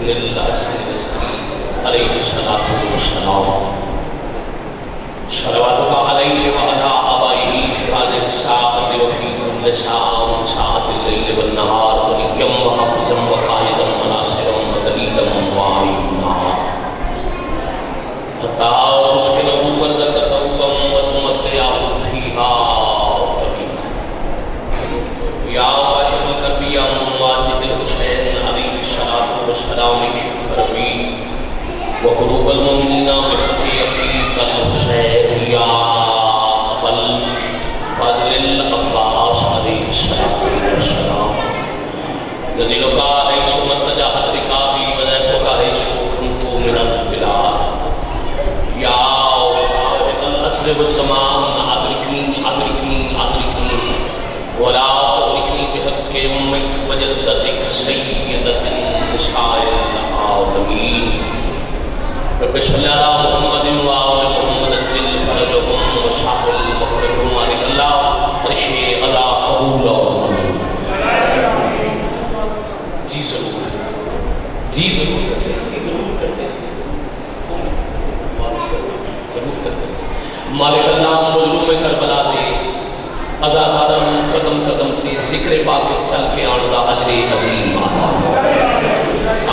ابن الحسن البصری علیہ الصلوۃ والسلام صلواتک علیہ وعلی آبائہ فی هذه الساعة وفی كل ساعة من ساعات اللیل والنہار ولیا وحافظا وقائدا وناصرا ودلیلا وعینا حتی تسکنہ وردک طوبا وتمتعہ فیہا طویلا یا کاشف الکرب یا مواجد الحسین علیہ الصلوۃ والسلام اکشف کربی وقلوب المؤمنین بحق یقیق الحسین یا ابا الفضل العباس علیہ السلام نزلک حیث متجہت رکابی وضعفک حیث کنت من البلاد یا شاہد العصر والزمان ادرکنی ادرکنی ادرکنی ولا تدرکنی بحق امک وجدتک سیدت نساء العالمین رب صلی اللہ محمد وآل محمد الفرجهم وشاہد المخرجهم مالک اللہ فرش اللہ قبول و منظور جی ضرور جی ضرور مالک اللہ مظلوم کربلا دے ازادارم قدم قدم تے ذکر پاک چل کے آن دا اجر عظیم آتا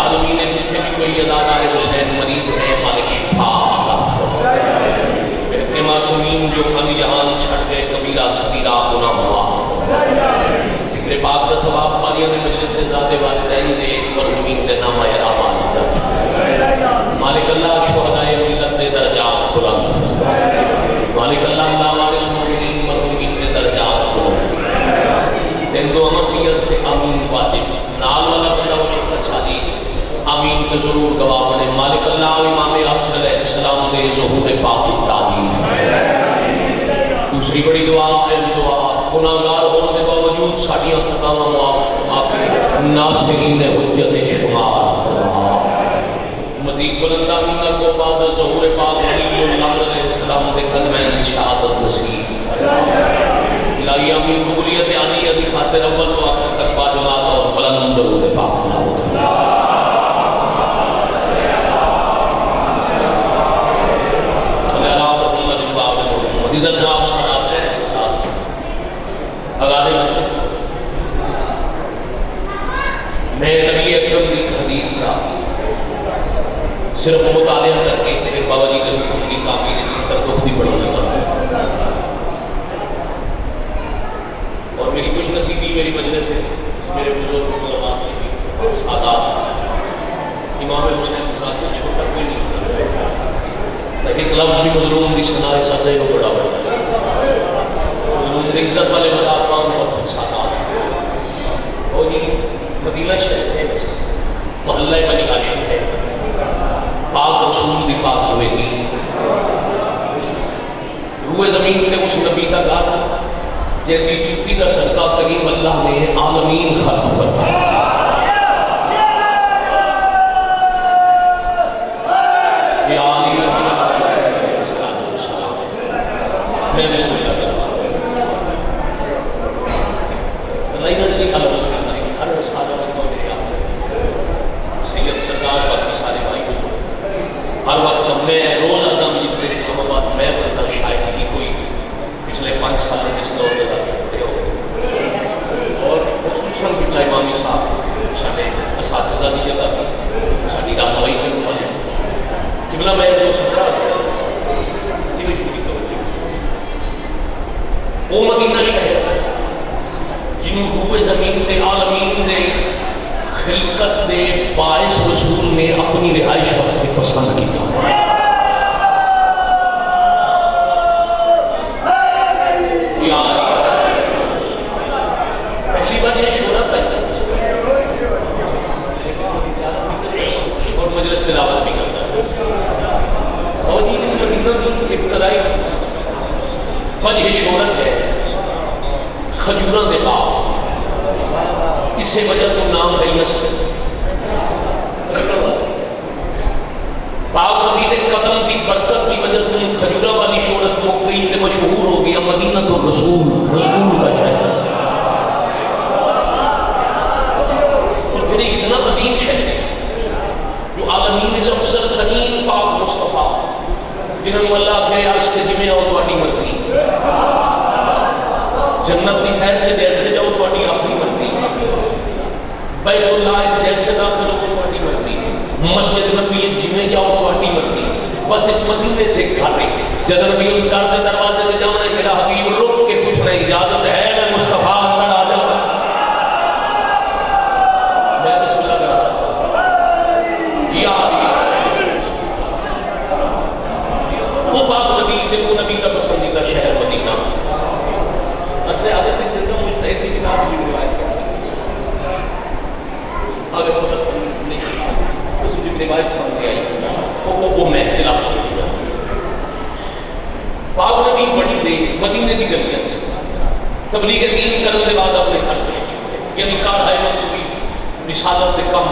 عالمین جتنے بھی کوئی ازادار حسین مریض ہے مالک شفا آتا بہتے معصومین جو فن جہان چھڑ گئے کبیرہ صغیرہ گناہ معاف ذکر پاک کا ثواب پانی نے مجلس ذات والدین دے مرحومین دے نامہ آباد درد مالک اللہ شہدائے ملت دے درجات بلند مالک اللہ اللہ وارث مومنین مرحومین دے درجات بلند تین دو مسیحت سے آمین واجب نال والا اللہ و شکر چھالی آمین کے ضرور گواہ بنے مالک اللہ و امام عصر علیہ السلام دے ظہور پاک تعلیم دوسری بڑی دعا پہلی دعا گناہگار ہونے کے باوجود ساڑیاں خطاواں معاف ناصرین حجت شمار مزید بلند آمین کو بعد ظہور پاک ولی اللہ علیہ السلام دے قدمین شہادت نصیب الہی آمین قبولیت علی علی خاطر اول تو آخر تک باجماعت اور بلند درود پاک تلاوت عزت نام ساتھ ہے اس کے ساتھ آغاز مجلس میں نبی اکرم کی حدیث کا صرف مطالعہ کر کے پھر بابا جی کے حکم کی تعبیر سے تردخ بھی پڑھنے لگا اور میری کچھ نصیبی میری مجلس ہے میرے بزرگ علماء اور سادات امام حسین کے ساتھ چھوٹا کوئی نہیں لیکن لفظ بھی مظلوم دی سنائے ساتھے کو بڑا بڑا مظلوم دی عزت والے مدافعان اور ساتھات اور یہ مدینہ شہر ہے محلہ بنی ہاشم ہے پاک رسول دی پاک ہوئے گی روح زمین تے اس نبی کا گھر جیتی جتی دا صدقہ کریم اللہ نے عالمین خلق فرمایا یا علی میں بسم اللہ کرتا ہوں اللہ نے علم ہر سارا لوگوں نے سید سردار باقی سارے بھائی ہر وقت میں روز آتا مجھے جتنے سے بعد میں بنتا شاید ہی کوئی پچھلے 5 سال جس دور کے ساتھ کھڑے ہو گئے اور خصوصاً بٹلا امامی صاحب سارے اساتذہ کی جگہ پر ساری رہنمائی کرنے والے قبلہ میں جو 17 سے یہ بھی پوری توجہ وہ مدینہ شہر جنہوں روح زمین تے عالمین دے خلقت دے باعث رسول نے اپنی رہائش واسطے پسند کیتا پہلی بات یہ شہرت ہے اور مجلس تلاوت بھی کرتا ہے اور یہ اس مدینہ کی ابتدائی وجہ شہرت ہے کھجوراں دے باغ اسے وجہ تو نام ہے یسر پاک مدینے قدم کی برکت کی وجہ تم کھجورا والی شہرت کو گئی تے مشہور ہو گیا مدینہ تو رسول کا شہر اور پھر اتنا عظیم شہر ہے افضل ترین پاک مصطفیٰ جنہوں نے اللہ کہ عرش کے ذمہ آؤ تہاڈی مرضی، جنت دی سیر تے جیسے جاؤ تہاڈی اپنی مرضی، بیت اللہ وچ جیسے داخل ہو تہاڈی مرضی، مسجد نبوی جویں جاؤ تہاڈی مرضی۔ بس اس مدینے سے گھر ہے جب نبی اس گھر کے دروازے تے جاؤں میرا حبیب رک کے پوچھنا اجازت ہے میں مصطفیٰ اندر آ جاؤں؟ میں رسول اللہ یا وہ پاک نبی تے وہ نبی کا پسندیدہ شہر مدینہ۔ اصل عادت ہے زندہ مجتہد کی کتاب کی روایت کرتے ہیں اگر وہ پسند نہیں اس کی روایت سمجھ آئی وہ میں اختلاف کی تھی۔ پاک نبی بڑی دیر مدینے کی گلیاں سے تبلیغ دین کرنے کے بعد اپنے گھر تشریف یعنی کار ہے منصوبی رسالت سے کم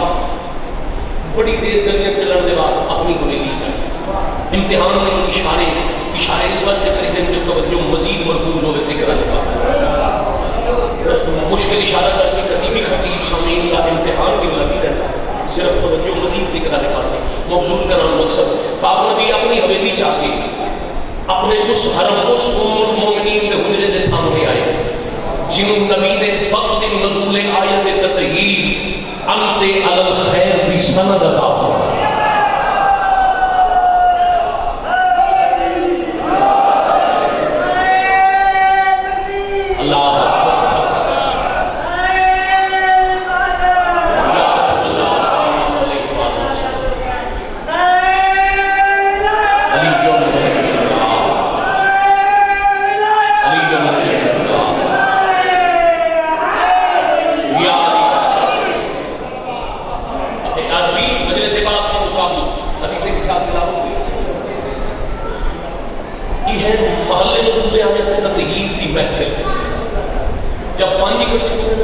بڑی دیر گلیاں چلنے کے بعد اپنی حویلی چلی۔ امتحان میں اشارے اس واسطے کری دیں جو توجہ مزید مرکوز ہوئے ذکر کے پاس مشکل اشارہ کر کے قدیمی خطیب سامعین کا امتحان کی لگی رہتا ہے، صرف توجہ مزید ذکر کے پاس مبذول کرنا مقصد۔ پاک نبی اپنی حویلی چاہتے اپنے اس حرم اس ام المومنین کے حجرے کے سامنے آئے جنہوں نبی نے وقت نزول آیت تطہیر انت علی الخیر بھی سند عطا فرمائی۔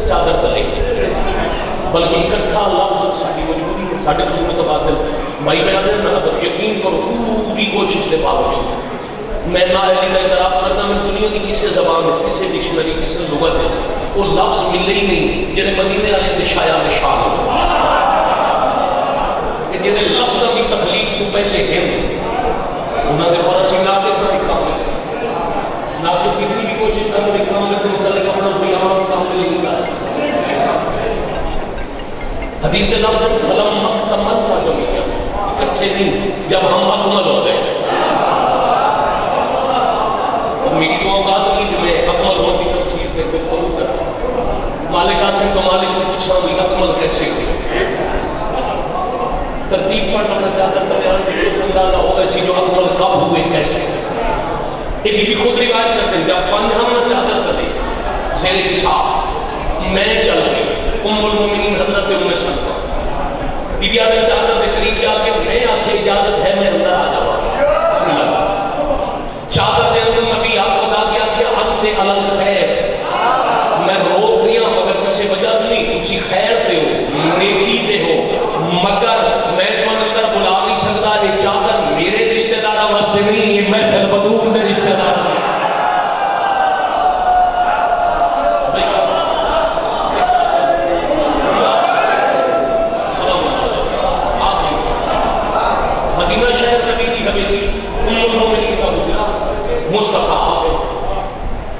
چادر تلے بلکہ اکٹھا لفظ ساری مجبوری ہے ساڑھے کو متبادل بھائی بیان ہے اگر یقین کرو پوری کوشش سے باوجود میں نااہلی کا اعتراف کرتا میں دنیا کی کسی زبان میں کسی ڈکشنری کسی لغت میں وہ لفظ ملے ہی نہیں جنہیں مدینے والے دشایا نشان ہو کہ جنہیں لفظ کی تخلیق تو پہلے ہیں انہوں نے بڑا سنگا کے ساتھ کام ہے ناقص کتنی بھی کوشش کرنے میں کام کرنے متعلق اپنا کوئی عام کام نہیں کر سکتا۔ حدیث کے لفظ فلم مکتمل کا جو کیا اکٹھے نہیں جب ہم اکمل ہو گئے میری دعا بات نہیں کہ میں اکمل ہونے کی تفسیر پہ گفتگو کر مالک قاسم کو مالک نے پوچھا بھی اکمل کیسے ہوئی ترتیب پڑھنا چاہتا تھا اندازہ ہو ایسی جو اکمل کب ہوئے کیسے یہ بھی خود روایت کرتے ہیں جب پنجھم چادر تلے زیر اتحاد میں چل گئی ام المومنین حضرت ام سلمہ بی بی آدم چادر کے قریب جا کے میں آنکھیں اجازت ہے میں اندر آ جاؤں چادر کے اندر نبی آپ خدا کیا کیا انت علی الخیر میں روک رہی ہوں مگر کسی وجہ نہیں اسی خیر تے ہو نیکی تے ہو مگر میں تو اندر بلا نہیں سکتا یہ چادر میرے رشتہ دارہ واسطے نہیں یہ محفل بدون میں رشتہ دار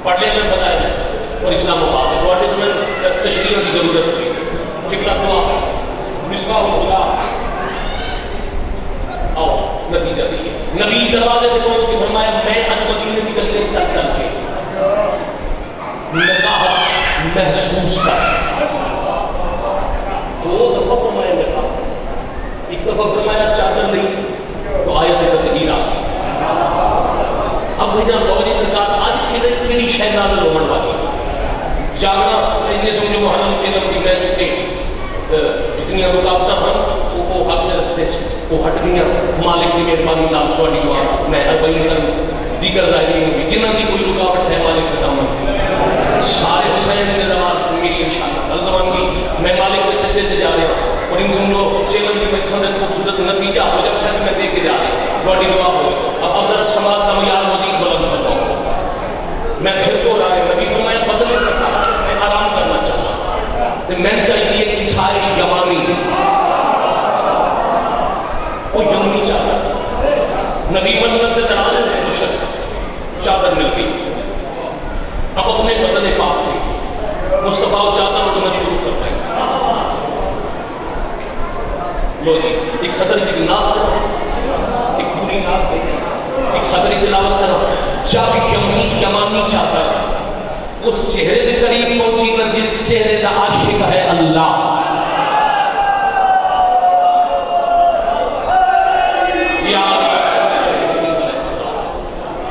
پڑھ لیں میں فتح اور اسلام آباد ہے تو میں تشریح کی ضرورت ہوئی قبلہ دعا مصباح الخدا آؤ نتیجہ دیئے نبی دروازے سے پہنچ کے فرمایا میں ان مدینے کی گلیاں چل چل کے نزاحت محسوس کر دو دفعہ فرمایا نزاحت ایک دفعہ فرمایا چادر نہیں تو آیت تطہیر آ گئی اب بھیجا بہت سرکار آج کیڑی شہ نازل ہونے والی جاگنا انہیں سمجھو محرم چیلم کی میں چکے جتنی رکاوٹاں ہیں وہ حق کے رستے وہ ہٹ گئی مالک کی مہربانی نام تھوڑی دعا میں اربعین تن دیگر ظاہرین بھی جنہاں کی کوئی رکاوٹ ہے مالک خطامن سارے حسین کے روان میری انشاءاللہ اللہ کی میں مالک کے سجدے سے جا رہا ہوں اور ان سمجھو چیلم کی پسند خوبصورت نتیجہ ہو جب شاید میں دے کے جا رہا ہوں تھوڑی دعا ہو اب ذرا سماعت کا معیار مزید بلند بتاؤں میں پھر تو رہا ہے نبی فرمایا بدل کرتا میں آرام کرنا چاہتا تو میں چاہیے کہ ساری جوانی وہ یمنی چادر، نبی مسجد میں دراز میں مشرق چادر مل گئی، اب اپنے بدن پاک تھے، مصطفیٰ چادر اٹھنا شروع کرتا ہے. لو جی ایک صدر کی نعت کرو، ایک پوری نعت دے، ایک صدر کی تلاوت کرو. جب یمانی چادر اس چہرے کے قریب پہنچی نا جس چہرے کا عاشق ہے اللہ،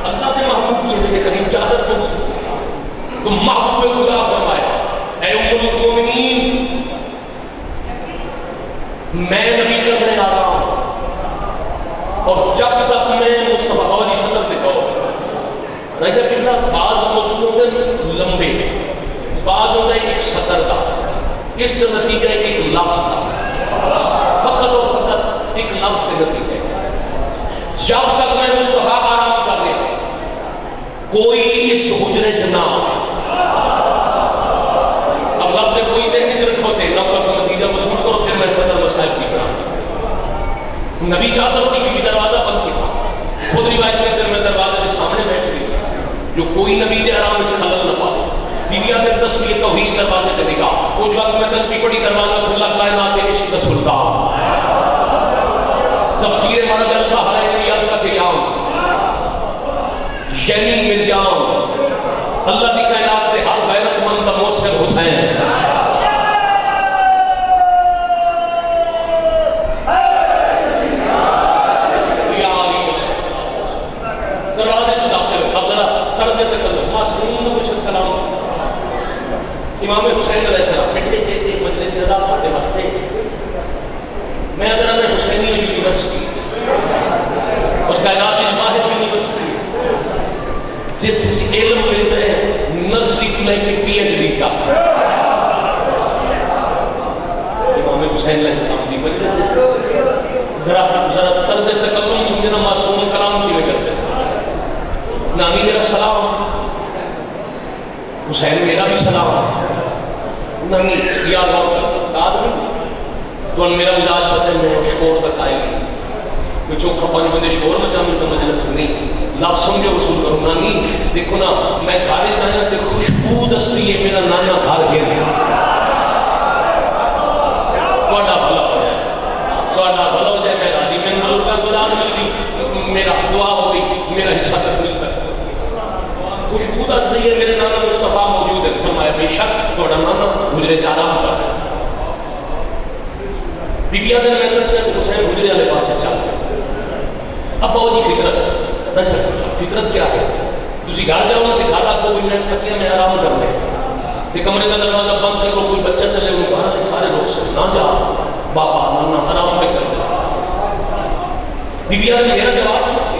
اللہ کے محبوب چہرے کے قریب چادر پہنچی تو محبوب خدا فرمایا اے ام المؤمنین میں نبی کرنے آ رہا ہوں، اور جب تک میں مصطفیٰ علیہ وسلم دکھاؤ رجا کتنا بعض موضوعوں میں لمبے، بعض ہوتا ہے ایک سطر کا، اس کا نتیجہ ایک لفظ کا، فقط اور فقط ایک لفظ کے نتیجے. جب تک میں مصطفیٰ آرام کر لے کوئی اس حجرے جنا اب لفظ سے کوئی سے ہجرت ہوتے نوکر کا نتیجہ وصول کرو پھر میں صدر مسائل کی طرح. نبی چاہتا ہوتی کہ دروازہ بند کیا، خود روایت کرتے میں دروازے کے سامنے بیٹھ گئی جو کوئی نبی دے آرام میں خلل نہ پائے. بیوی آدھر تصویر توحید دروازے دے گا، کچھ وقت میں تصویر پڑی دروازہ کھلا کائنات عشق کا سلطان تفسیر مرد اللہ ہے یاد کا قیام یعنی مل جاؤ اللہ کی کائنات دے ہر غیرت مند موسر حسین. امام حسین علیہ السلام پچھلے جیتے مجلس رضا ساتھ واسطے میں اگر ہمیں حسینی یونیورسٹی اور کائنات واحد یونیورسٹی جس علم ملتے ہیں نرسری کو لے کے پی ایچ ڈی تک امام حسین علیہ السلام کی وجہ سے ذرا طرز تکلم سمجھنا معصوم کلام کی میں کرتے ہیں. نامی میرا سلام، حسین میرا بھی سلام، نہیں یا اللہ داد نہیں تو میرا مزاج پتہ ہے میں شور تک آئے گی میں چوکھا پانی بندے شور میں چاہوں تو مجلس نہیں لفظ سمجھو وصول کرو. نانی دیکھو نا میں گھارے چاہنا کہ خوشبو دستی ہے میرا نانا گھر گیا توڑا بھلا ہو جائے، توڑا بھلا ہو جائے. میں راضی میں بزرگاں کو داد مل گئی، میرا دعا ہو گئی، میرا حصہ تک ملتا ہے. خوشبو دستی ہے میرے نانا مصطفیٰ موجود ہے. فرمایا بے شک توڑا نانا حجرے چارام کر رہے ہیں. بی بی آدھر میں دس جائے حسین حجرے والے پاس چل رہے. اب بہت جی فطرت فطرت کیا ہے؟ تسی گھر جاؤ نا گھر آپ کو میں تھکیا میں آرام کر لیں کمرے کا دروازہ بند کر لو، کوئی بچہ چلے وہ باہر کے سارے لوگ سے نہ جا بابا نانا آرام میں کر دے. بی بی آدھر میرا جواب سوچتی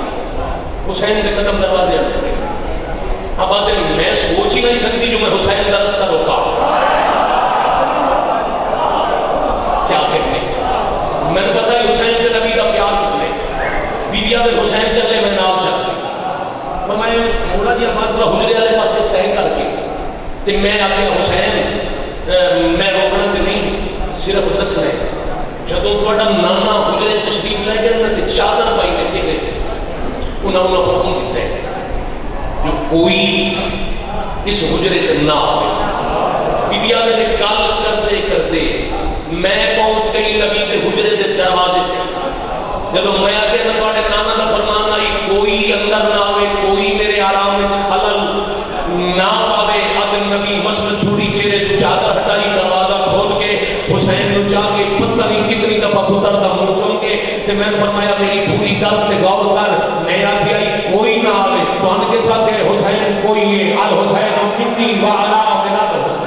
حسین کے قدم دروازے آنے. اب آدھے میں سوچ ہی نہیں سکتی جو میں حسین کا رستہ روکا کیا کہتے ہیں. میں نے پتا ہے حسین کے نبی کا پیار کتنے. بی بی آدھے حسین چلے میں نام چلتے فرمایا تھوڑا جی فاصلہ حجرے والے پاسے صحیح کر کے تے میں آ کے حسین میں روکنا تے نہیں صرف دس رہے جدو تھوڑا نانا حجرے تشریف لے گئے نا تے چادر پائی نے چہرے تے انہوں نے حکم دیتا ہے کوئی اس حجرے چنا ہوئے. بی بی آدھے نے گل کرتے کرتے میں پہنچ گئی نبی کے حجرے کے دروازے پہ. جب میں آتے ہیں تو نانا کا فرمان آئی کوئی اندر نہ آئے، کوئی میرے آرام میں خلل نہ پاوے. اگر نبی مسجد چھوڑی چہرے تو چادر ہٹائی دروازہ کھول کے حسین کو جا کے پتہ نہیں کتنی دفعہ پتر دا منہ چون کے تے میں نے فرمایا میری پوری گل تے غور کر. میں آتی آئی کوئی نہ آوے تو ان کے ساتھ حسین کوئی ہے الحسین منی وعلا من الحسین.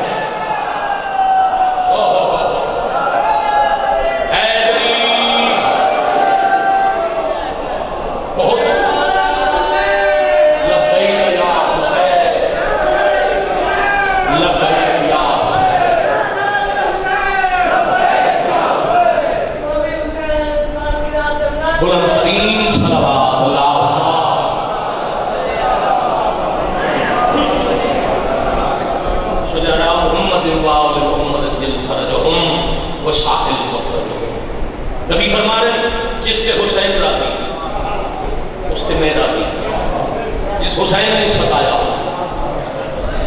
بلند ترین صلوات اللہ شجرا محمد وآل محمد جل فرجہم وشاہل مقررہم. نبی فرما رہے جس کے حسین راضی اس سے میں راضی، جس حسین نے ستایا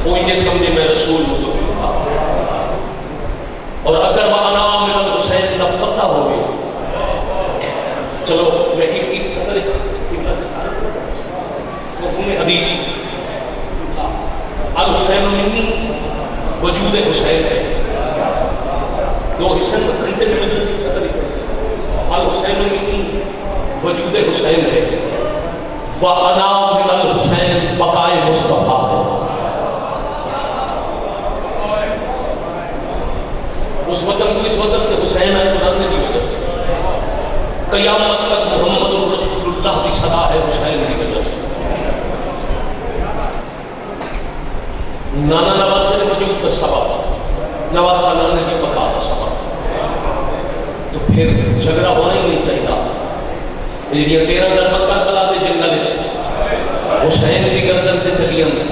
وہ انہیں سمجھے میں رسول مجھے تھا، اور اگر وہ انام من الحسین کا پتہ ہو گیا۔ چلو میں ایک سطر حدیث الحسین منی وجود حسین ہے، دو حصے گھنٹے کے مجلس کی سطر الحسین منی وجود حسین ہے، وَأَنَا مِنَ الْحُسَيْنِ بقائے مصطفیٰ ہے۔ اس وطن کو اس وطن کے حسین آئے بنانے کی وجہ قیامت تک محمد رسول اللہ کی صدا ہے حسین کی وجہ۔ نانا نواسے نے وجود کا سبب، نواسا نانے کی بقا کا سبب، تو پھر جھگڑا ہونا ہی نہیں چاہیے۔ یہ 13,000 مکہ کلا دے جنگل حسین کی گردن تے چلی اندر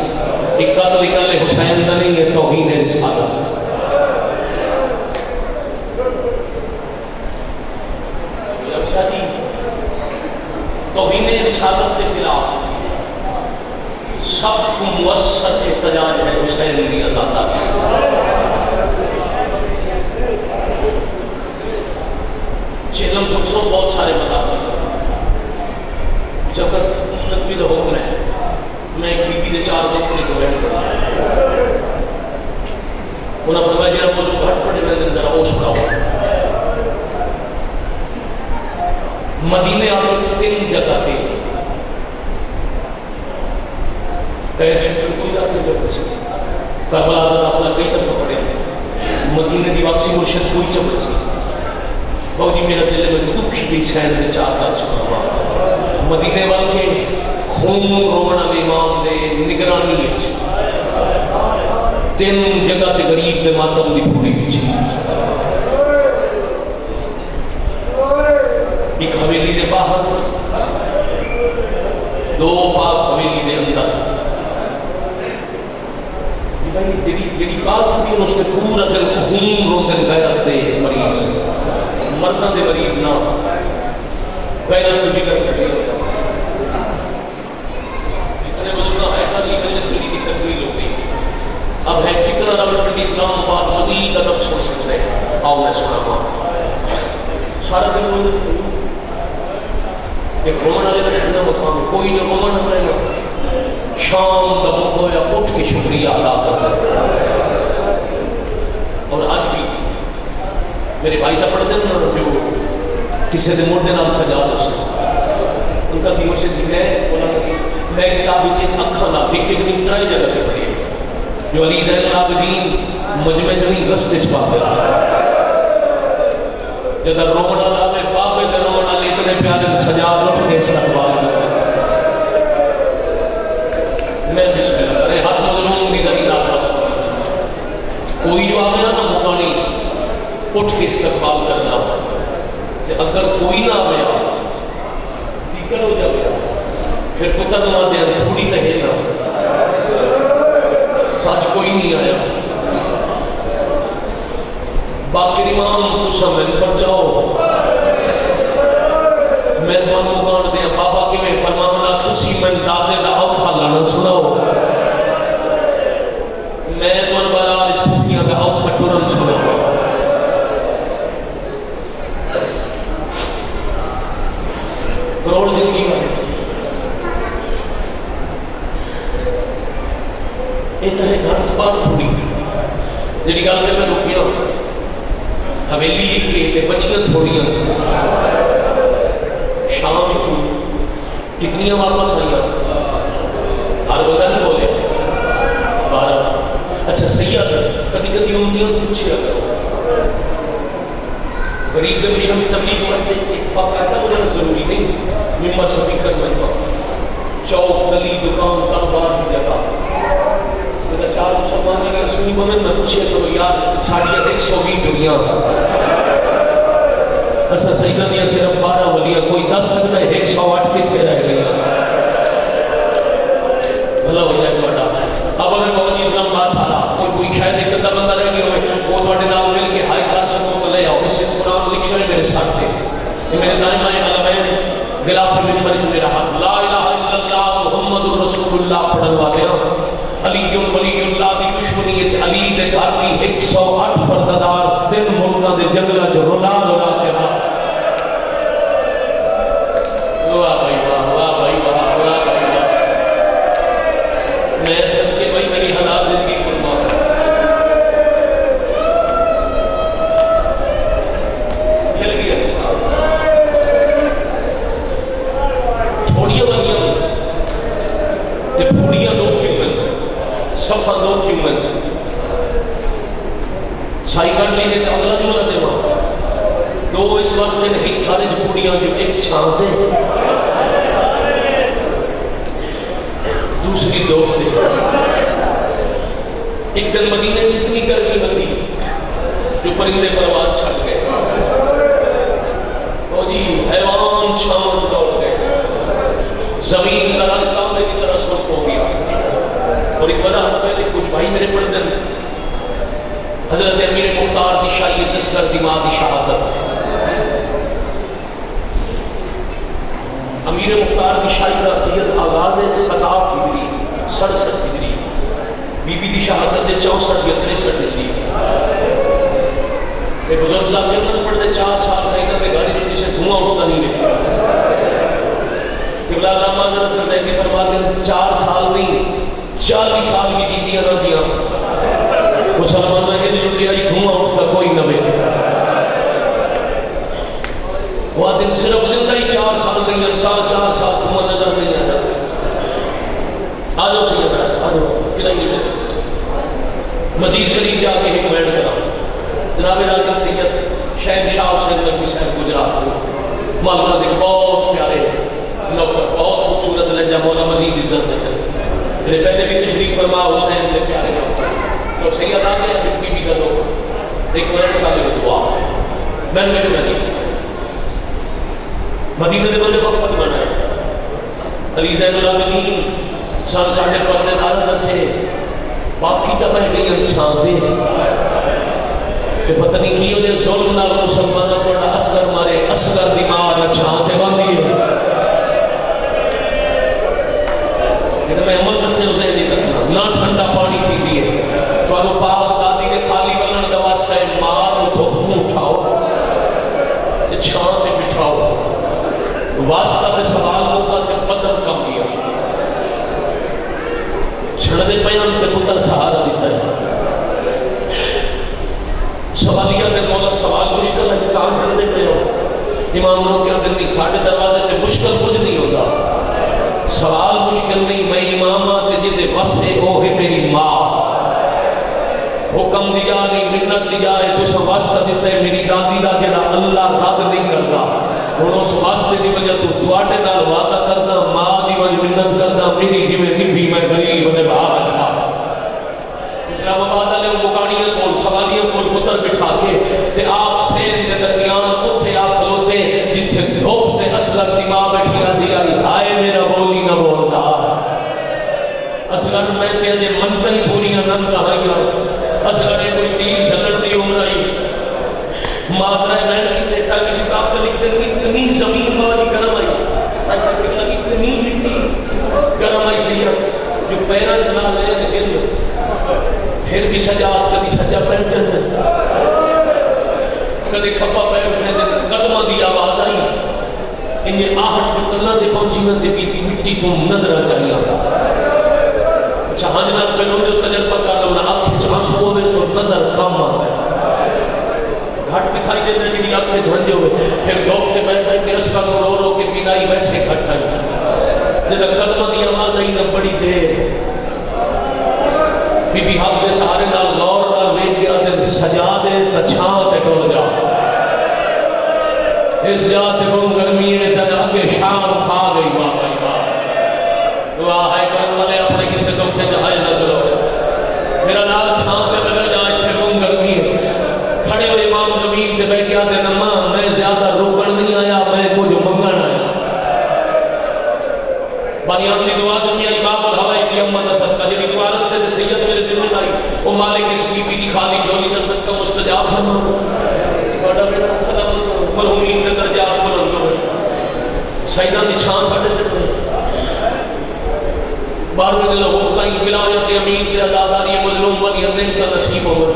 ایک قتل اکلے حسین کا نہیں ہے، توہین رسالت ہے۔ توہین رسالت کے خلاف سب کو مؤثر احتجاج ہے حسین کی عدالت۔ چیلم سکسو بہت سارے بتاتے ہیں، جب تک نقوی دا حکم ہے میں ایک بی بی دے 4 دیکھنے کو بیٹھ پڑا، انہاں فرمایا جڑا موضوع گھٹ پڑے میں ذرا وہ سناؤ۔ مدینے آنے 3 جگہ تھے، پیر چھٹر کوئی رات میں جب سے کربلا دا داخلہ کئی دفعہ پڑے، مدینے دی واپسی مرشد کوئی چپڑ سے بہو جی میرا دل میں دکھی گئی سین دے 4 دار سکھوا مدینے وال کے خون رونا دے امام دے نگرانی ہے 3 جگہ تے غریب دے ماتم دی پوری بھی چیز، ایک حویلی دے باہر، 2 پاک حویلی دے اندر۔ جڑی بات ہوئی اس نے پورا دل خون روندن غیرت دے مریض، مرضاں دے مریض نہ غیرت دے جگر کھڑی ہوتا۔ اتنے بزرگ ہے کہ یہ مجلس میں کی تکمیل ہو گئی، اب ہے کتنا راولپنڈی اسلام آباد مزید ادب سن سکتے ہیں، آؤ میں سنا سارا دن ایک رومن والے کا کتنا مقام ہے، کوئی جو رومن ہوتا ہے نا شام کا موقع ہوا اٹھ کے شکریہ ادا کرتا ہے۔ اور آج بھی میرے بھائی کا پڑھتے ہیں نا جو کسی دن موڑنے نام سجا دو سے ان کا بھی مرشد جی میں کتاب ایک اکھا لا ایک کتنی 3 جگہ تے پڑھی ہے جو علی زین العابدین مجمع چنی رستے چپا دیا جب رومن والا میں بابے دے رومن والے اتنے پیارے سجا اٹھ کے استقبال کر میں بسم اللہ کرے ہاتھ مظلوم دی زمین آپس کوئی جو آگے نا موقع نہیں اٹھ کے استقبال کرنا، اگر کوئی نہ آئے دیگر ہو جائے پھر پتر نہ دیا تھوڑی تہلنا، آج کوئی نہیں آیا باقی امام تسا میں پر جاؤ میں تو مکان دیا بابا کی میں فرمانا تسی میں دادے دا اوکھا لانا سناؤ میں تو برار پھوٹیاں دا اوکھا ٹرن سناؤ۔ کروڑ زندگی میں ایک طرح گھر بار تھوڑی جیڑی گل تے میں رکیا حویلی کے بچیاں تھوڑیاں شام کی کتنی واپس آئی ہر بندہ نہیں بولے 12 اچھا سیاح کدی کدی امتیاں تو پوچھے غریب کے مشن کی تبلیغ واسطے اتفاق کرتا ہونا ضروری نہیں، ممبر سپیکر مجمع چوک گلی دکان کاروبار کی جگہ 4 مسلمان کی رسمی بمن میں پوچھے تو یار ساڑھی 120 دنیا ایسا سیدہ دیا صرف 12 ولیاں کوئی 10 سکتا ہے 108 کے تھے رہ گیا بھلا ہو جائے تو اب اگر موجی اسلام بات سارا کوئی شاید ایک بندہ رہ گیا ہوئے وہ تھوڑے نام مل کے ہائی کلاس کو لے آؤ اس سے قرآن لکھ رہے میرے ساتھ کہ میرے دائیں بائیں علمین غلاف منبر جو میرا ہاتھ لا الہ الا اللہ محمد رسول اللہ پڑھن والے علی ولی اللہ دی دشمنی وچ علی دے گھر دی 108 پردادار 3 ملکاں دے جنگلاں چ رولا رولا کے بعد واہ بھائی واہ واہ بھائی واہ واہ بھائی واہ میں سچ کے بھائی میری حالات زندگی قربان مل گیا صاحب تھوڑیاں بنیاں تے پھوڑیاں دو کیوں صفحہ دو کیوں سائی کر لینے تے اگلا جملہ دے وہاں دو اس واسطے نہیں کالج پھوڑیاں جو ایک چھانتے دوسری دوڑتے ایک دن مدینے چتنی گرمی بندی جو پرندے پرواز چھٹ گئے وہ جی حیوان چھاؤں سے دوڑتے زمین لڑک تامنے کی طرح سوچ ہو گیا اور ایک بڑا ہاتھ پہلے کچھ بھائی میرے پردے میں حضرت امیر مختار دی شاہی جسکر دی ماں دی شہادت امیر مختار دی شاہی کا سید آغاز 67 ہجری 67 ہجری بی بی دی شہادت 64 یا 63 ہجری یہ بزرگ صاحب جنت پڑھتے 4 سال سیدہ میں گاڑی جو جسے دھواں اٹھتا نہیں لکھا قبلہ علامہ دراصل زیدی فرماتے ہیں 4 سال نہیں 40 سال کی جیتیاں نہ دیا مسلمان نے کہ دل آئی دھواں اٹھ کا کوئی نہ بیٹھے وہ دن صرف زندہ ہی 4 سال نہیں انتا 4 سال دھواں نظر نہیں آیا آجو سید آجو کلائی مزید قریب جا کے ایک وینڈ کرا جناب راجل سید شہنشاہ حسین نقوی صاحب گجرات مولانا دیکھ بہت پیارے نوکر بہت خوبصورت لہجہ مولا مزید عزت دیتے میرے پہلے بھی تشریف فرما حسین نے پیارے تو سید آ گیا بی بی کا لوگ ایک منٹ کا لے دعا میں نے مدینہ دے بندے وفد بنائے علی زین العابدین سن ساڑھے پردے دارہ سے باقی تب ہے گئی انسان دے کہ پتہ نہیں کی ہوئے ظلم نال مسلمانہ پڑھا اصغر مارے اصغر دماغ چھانتے باندھی ہے لیکن میں عمل سے اسے نہیں کرنا نہ ٹھنڈا پانی پی دیئے تو انہوں پاک دادی نے خالی بلن دواستا ہے مار دھوپ اٹھاؤ چھان سے بٹھاؤ واسطہ دے سوال ہوتا تے قدم کم دیا چھڑ دے پیان تے پتر سہارا دیتا ہے سوالیہ دے مولا سوال مشکل ہے تاں چھڑ دے پیان امام رو کیا دن نہیں ساڑھے دروازے تے مشکل کچھ نہیں ہوتا سوال مشکل نہیں میں امامہ تے جدے وسے او ہے میری ماں حکم دیا نہیں منت دیا ہے تو سب واسطہ دیتا ہے میری دادی دا جڑا اللہ رد نہیں کرتا انہوں اس واسطے دی وجہ تو دوارے نال وعدہ کرنا ماں دی وجہ منت کرنا میری جی میں نبی میں غریب نے بہار صاحب اسلام آباد علیہ مکانیاں کول سوالیاں کول پتر بٹھا کے تے آپ سین دے درمیان اتھے آ کھلوتے جتھے دھوپ تے اصغر دی ماں بیٹھی رہی آئی ہائے میرا بولی نہ بولتا اصغر میں تے اجے منتا ہی پوریاں نند رہائیاں اصغر کوئی تیر جھلن دی عمر آئی مادرہ بہن کی تیسا کی کتاب پر لکھتے ہیں اتنی زمین والی گرم آئی ایسا کہ اتنی مٹی گرم آئی سیاں جو پیرا چلا لے لیکن پھر بھی سجاد کبھی سجا پہن چل کدھی کھپا پہ اٹھنے دن قدمہ دی آواز آئی انہیں آہٹ جو کرنا تے پہنچی نہ تے بی مٹی تم نظر چاہیے اچھا ہنجنات پہنوں جو تجربہ کر لو نہ آنکھیں چانسوں میں تو نظر کم آتا ہے گھٹ دکھائی دیتے ہیں جنہی آنکھیں جھنجے ہوئے پھر دوپتے بیٹھ بیٹھ کے اسکا رو رو کے بینائی ویسے گھٹ آئی لیکن قدمہ دی آواز آئی نہ بڑی دیر بی بی حق دے سارے نال غور نال ویٹ گیا دن سجا دے تچھاں تے ڈول جا اس جاتے گم گرمی ہے دن آگے شام کھا گئی واہ بھائی واہ دعا ہے کرن والے اپنے کسے دکھے چاہے نہ کرو میرا نال چھان تے لگر جائے تھے گم گرمی ہے کھڑے ہوئے امام زمین تے بیٹھ گیا دن اماں میں زیادہ روکن نہیں آیا میں کو جو منگن آیا بانیان دی دعا سمجھے امام الہوائی دی امت صدقہ جنہی دعا رستے سے سید میرے ذمہ آئی وہ مالک اس بی بی کی خالی جولی نسبت کا مستجاب فرما بڑا بیٹا سلام مرحومین کے درجات بلند سائدہ دی چھان ساڑھے دے باروں دے لوگوں تائیں ولایت امیر دے عزاداری مظلوم والی ہمیں کا نصیب ہو گئے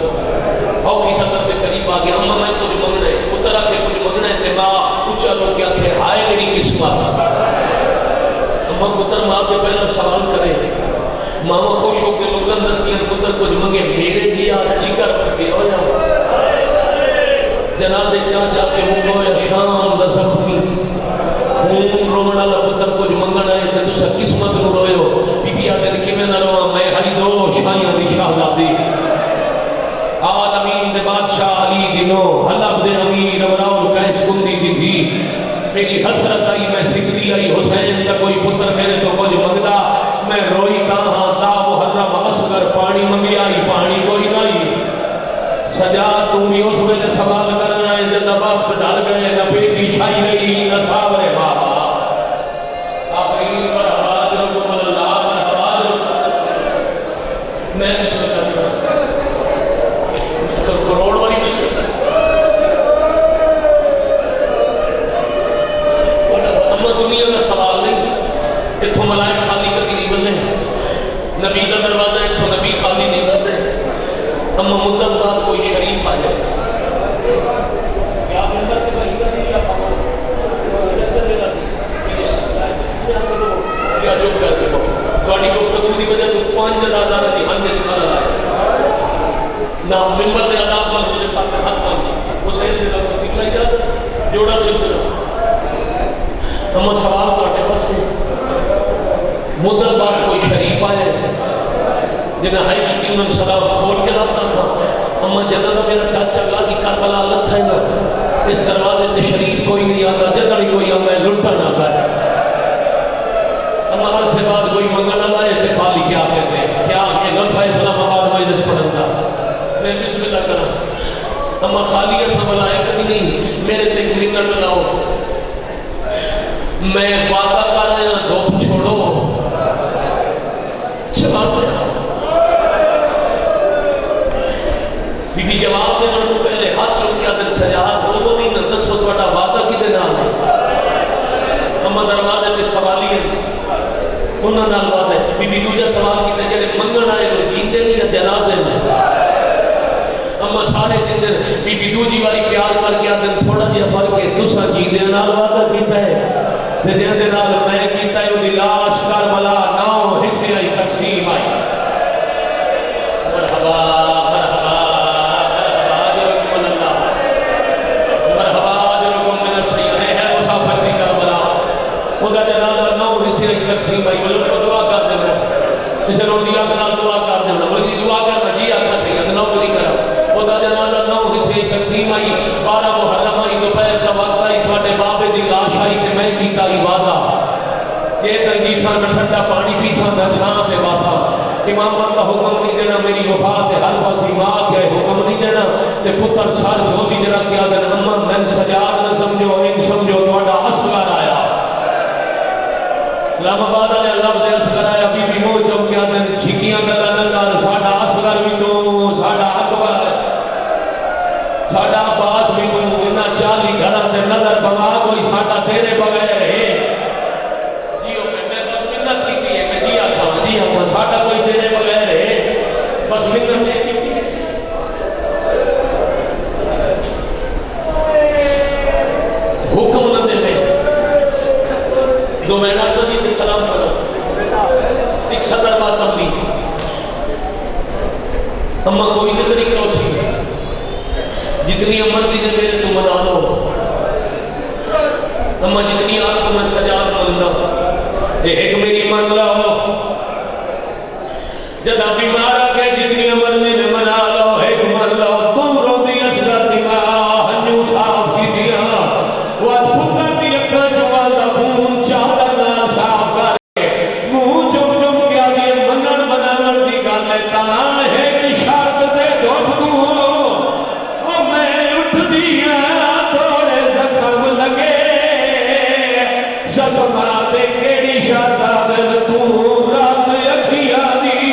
اور کی سطر دے قریب آگے اممہ میں کچھ منگنے اترا کے کچھ منگنے تے ماں اچھا لوگ کیا کہ ہائے میری قسمت اممہ پتر ماں کے پہلا سوال کرے ماما خوش ہو کے لوگن دستیاں پتر کچھ منگے میرے جیا چکر پھٹے ہو یا جنازے چاچا کے منگو یا شام دا زخمی خون رومڑا لا پتر کچھ منگنا ہے تے تسا قسمت نو روئے ہو بی بی آدھر کی میں نہ رواں میں ہری دو شاہیاں دی شہزادی عالمین دے بادشاہ علی دنو حلب دے امیر امراؤ قیس کندی دی تھی میری حسرت آئی میں سکری آئی حسین کا کوئی پتر میرے تو کچھ منگدا میں روئی کہاں تا محرم اصغر پانی منگی آئی پانی کوئی نہیں سجاد تم بھی اس میں سوال کرنا ہے جب باپ ڈال گئے نہ بیٹی چھائی رہی نہ ساورے بابا آفرین پر حواز رکم اللہ پر حواز رکم میں نے سوچا کروڑ والی مشکل اما دنیا کا سوال نہیں اتھو ملائک خالی کدی نہیں بننے نبی کا دروازہ اتھو نبی خالی نہیں بننے اما مدت بعد کوئی شریف آ جائے کیا ممبر کے بھائی کا نہیں یا خبر کیا چپ کر کے بہت تھوڑی گفتگو دی وجہ تو 5000 دی ہندے چھکارا لائے نہ ممبر دے عذاب مل مجھے پاکر ہاتھ مانگی اس حیث دے لوگ نکلائی جاتا جوڑا سلسلہ اما سوال تو آٹے پاس مدت بعد کوئی شریف آئے جنہیں ہائی کی تین انہوں سلام کھول کے لاتا تھا اما جدہ دا میرا چاچا غازی کربلا اللہ تھا نا اس دروازے تے شریف کوئی نہیں آتا جدہ بھی کوئی آتا ہے لٹا نہ آتا ہے اما ہر سے بعد کوئی منگنا لائے تے خالی کیا کہتے ہیں کیا کہ لطفہ اسلام آباد مجلس پڑھن تھا میں بسم اللہ کرا اما خالی ایسا بلائے کدی نہیں میرے تے منگن لاؤ میں وعدہ کر رہا ہوں دو چھوڑو جواب دے بی بی جواب دے تو پہلے ہاتھ چوکیا دن سجاد بولو نہیں نہ دس وقت وٹا وعدہ کی دے نام ہے اما دروازے تے سوالی ہے انہوں نے وعدہ ہے بی بی دوجہ سوال کی تے جڑے منگن آئے وہ جیندے نہیں یا جنازے میں اما سارے جندر بی بی دوجی والی پیار کر کے دن تھوڑا جیا فرق ہے تسا جیندے نال وعدہ کیتا ہے تے دے نال میں کیتا ہے وہ لاش کربلا 9 حصے آئی تقسیم آئی مرحبا مرحبا مرحبا جرکم اللہ مرحبا جرکم من السید ہے مسافر دی کربلا وہ دا جنازہ 9 حصے آئی تقسیم آئی وہ لوگ دعا کر دینا اسے لوگ دیا کنال دعا کر دینا وہ دعا کرنا جی آتا سید نوکری کرا وہ دا جنازہ 9 حصے آئی تقسیم آئی 12 محرم آئی دوپہر کا وقت آئی تھوڑے بابے دی لاش آئی کہ میں کیتا ہی وعدہ یہ تنگیسان میں ٹھنڈا پانی پیسان سے چھان دے باسا امام کا حکم نہیں دینا میری وفات حلفہ سیمات کے حکم نہیں دینا تے پتر سال جھوٹی جرا کیا دن اما میں سجاد نہ سمجھو ایک سمجھو توڑا اصغر آیا سلام آباد علیہ اللہ سے اصغر آیا بی بی مو چوک کیا دن چھکیاں گلا نگر ساڑھا اصغر بھی تو ساڑھا اکبر ساڑھا عباس بھی تو انہا 40 گھرہ تے نظر بما کوئی ساڑھا تیرے بغیر ہے ساڑھا کوئی تیرے بغیر ہے بس منت ایک کی حکم نہ دے میں دو مہینہ تو جیتے سلام کرو ایک صدر بات تبدی اما کوئی تے طریقہ ہو سی جتنی مرضی دے میرے تو منا لو اما جتنی آپ کو میں سجاد مننا ایک میری من لاؤ جدا بیمارا کے جتنی مرضی نے منا لو ایک من لو تم رو دی اصغر دماغ ہنجو صاف کی دیا وات پتر دی اکھا جوالا خون چاہتا نال صاف کرے منہ چک چک کیا دی منن بناون دی گل تا ایک شرط دے دکھ دو او میں اٹھ دیا تھوڑے زخم لگے زخمات کیڑی شرط دل تو رات اکھیا دی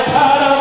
18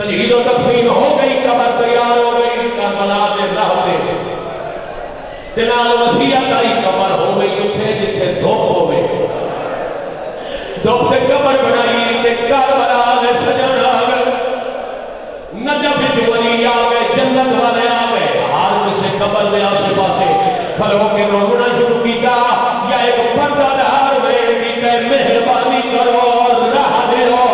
تجہیز و تکفین ہو گئی، قبر تیار ہو گئی، کربلا دے راہ تے تنال وسیعت آئی، قبر ہو گئی اتھے جتھے دھوپ ہو گئی، دھوپ تے قبر بنائی تے کربلا دے سجن آ گئے، نجف جو ولی آ گئے، جنت والے آ گئے، ہر کسی قبر دے آسے پاسے کھلو کے رونا شروع کیتا، یا ایک پردہ دار ویڑ کیتا ہے، مہربانی کرو اور راہ دیو،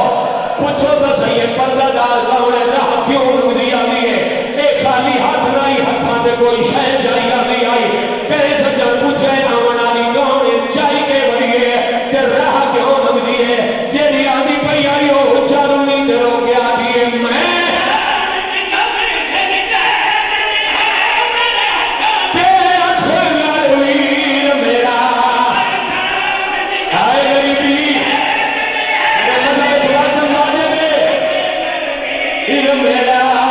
پوچھو تو صحیح پردہ دار کہونے راہ کیوں رک دیا نہیں ہے، ایک خالی ہاتھ نہیں ہاتھاں دے کوئی شہر جائی نہیں آئی، کہے سجن پوچھے آمنا نہیں کہونے چاہی کے بڑھئے کہ راہ کیوں رک دیئے، یہ نہیں آدھی پہی آئی ہو چاروں نہیں درو گیا دیئے میں میرا